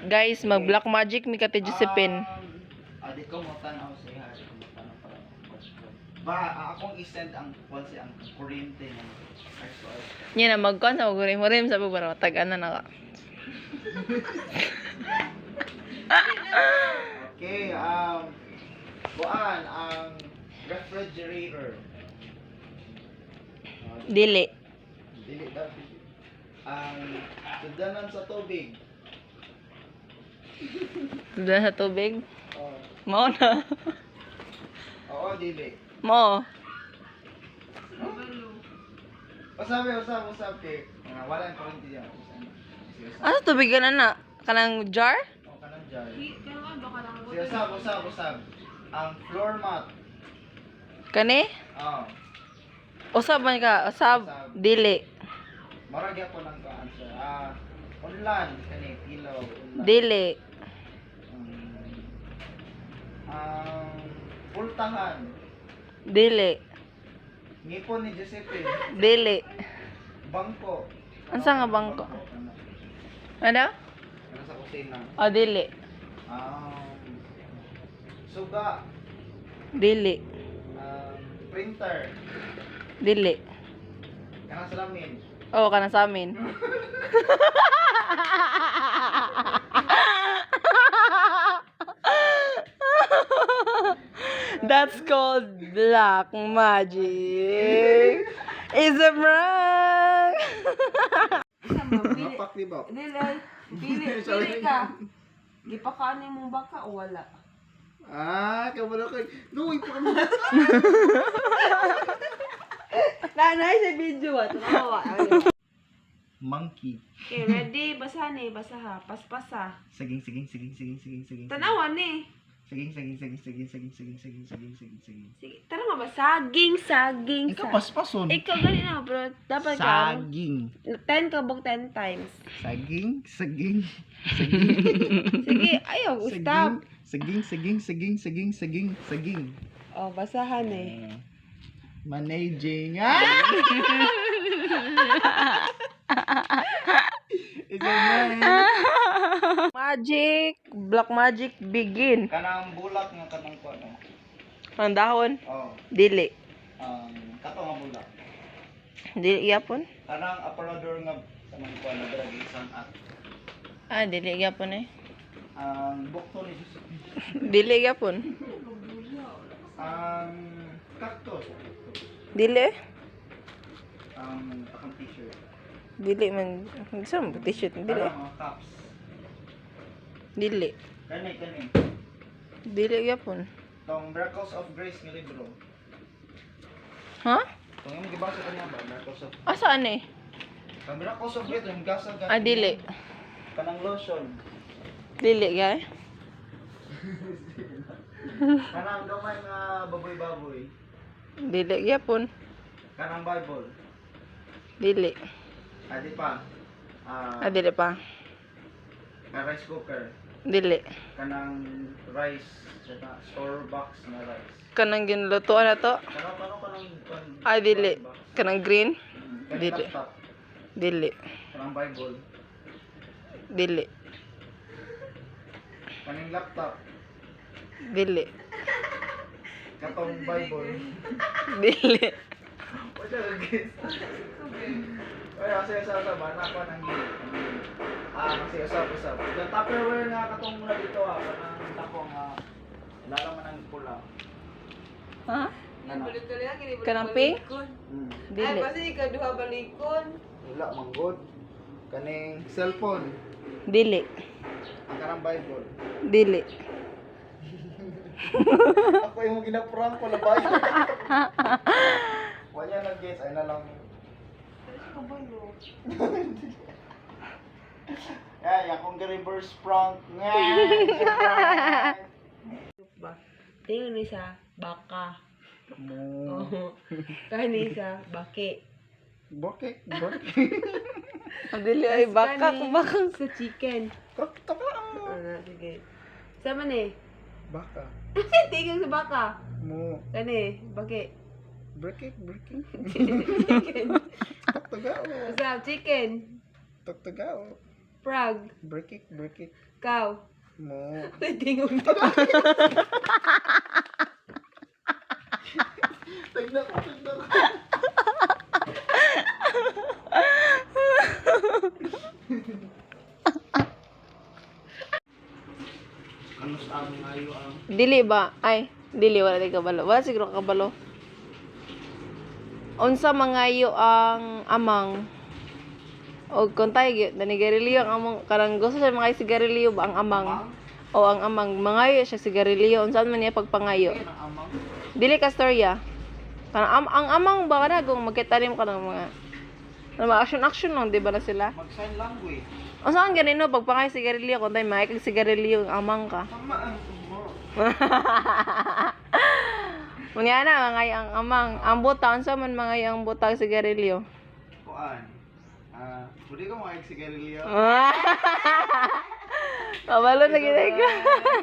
Guys, mag black magic mi kate Josephine. Di ko mo tanaw siya. Ba, akong i-send ang si ang kuryente ng actual. Yan na magkuan sa gurim-gurim sa bubara tag-ana na ka. Okay, buan ang refrigerator. Dili. Dili daw. Ang sudanan sa tubig. Doon sa tubig. Oh. Mao na. Oo, dili. Mo. Usap kay wala ang kuryente diyan. Ano tubig ka na? Kanang jar? O kanang jar. Usap. Ang floor mat. Kani? Oh. Usab man ka, usab dili. Marag ako ng answer. Unlan kani pillow. Unlan. Dili. Pultahan. Dili. Ngipon ni Josephine. Dili. Bangko. Unsa nga bangko? Ano? Ano sa kusina? O dili. Suga. Dili. Printer. Dili. Kanang salamin. Oo, kana sa amin. That's called black magic. It's a prank. Napak di ba? Pili ka. Gipakanin mo baka o wala? Kabalo kay. Luoy pa kami. Nanay sa video at tawa. Monkey. Okay, ready? Basa ni, basa ha. Paspasa. Saging. Tanawan ni. Saging. Sige, tara nga ba? Saging. Ikaw paspason. Ikaw gani na bro. Dapat ka. Saging. 10 ka bog 10 times. Saging. Sige, ayaw. Stop. Saging. Oh, basahan eh. Managing. It's a man. Magic, black magic begin. Kanang bulak nga kanang ko ano. Ang dahon, Oh. dili. Kato nga bulak. Dili gyapon. Kanang aparador nga kanang ko ano drag isang at. Dili gyapon eh. Bukto ni Jesus. Dili gyapon. Cactus. Dili. Akong t-shirt. Dili man. Gusto mo t-shirt dili. Kanang cups. Dili. Kani. Dili gyapon. Tong Miracles of Grace nga libro. Ha? Tong imong gibasa kanya ba Miracles of Asaan eh? Tong Miracles of Grace yung gasa ka. Dili. Kanang lotion. Dili gay. Kanang gamay nga baboy-baboy. Dili gyapon. Kanang Bible. Dili. Adi pa. Dili pa. Rice cooker. Dili. Kanang rice saka store box na rice. Kanang ginlutuan na to. Kanang Dili. Kanang green. Kanang Dili. laptop. Dili. Kanang Bible. Dili. Kanang laptop. Dili. Katong Bible. Dili. Wala guys. Ay, kasi sa bana ko nang kasi usap. Yung Tupperware nga katong muna dito kanang takong lalaman ng pula. Ha? Kanang Kanang pink? Hmm. Ay, Dili. basta ikaw duha balikon. Wala manggod. Kaning cellphone. Dili. Ang kanang Bible. Dili. Ako yung ginaprank ko na Bible. Wala na guys, ay na lang. Ay, akong reverse prank nga. Ba? Tingin ni sa baka. Mo. Oh. Kani sa bake. Bakit? Dili ay baka Kani baka. sa chicken. Sige. Sama ni. Baka. Tingin sa baka. Mo. Kani, bake. Breaking. Chicken. Tugtugao. Sa chicken. Tugtugao. Frog. Break it. Cow. Mo. Tingog na. Tignan ko. Ano sa among ayo ang Dili ba? Ay, dili wala di kabalo. Wala siguro kabalo. Unsa mangayo ang amang? O kung tayo gyud nanigarilyo ang amang karang gusto sa mga sigarilyo ba ang amang? O ang amang mangayo siya sigarilyo. Unsa man niya pagpangayo? ang amang? Dili ka storya. Kanang ang amang ba kana kung magkitanim ka ng mga action lang, di ba na sila? Mag-sign language. Unsa ang ganino pagpangayo sigarilyo kung tayo mga sigarilyo ang amang ka? Tama ang mo. Munya na mga ang amang. Ang buta, unsa man mga ang buta sigarilyo? Kuan. Pwede ka mga sigarilyo. Kabalo na gid ka.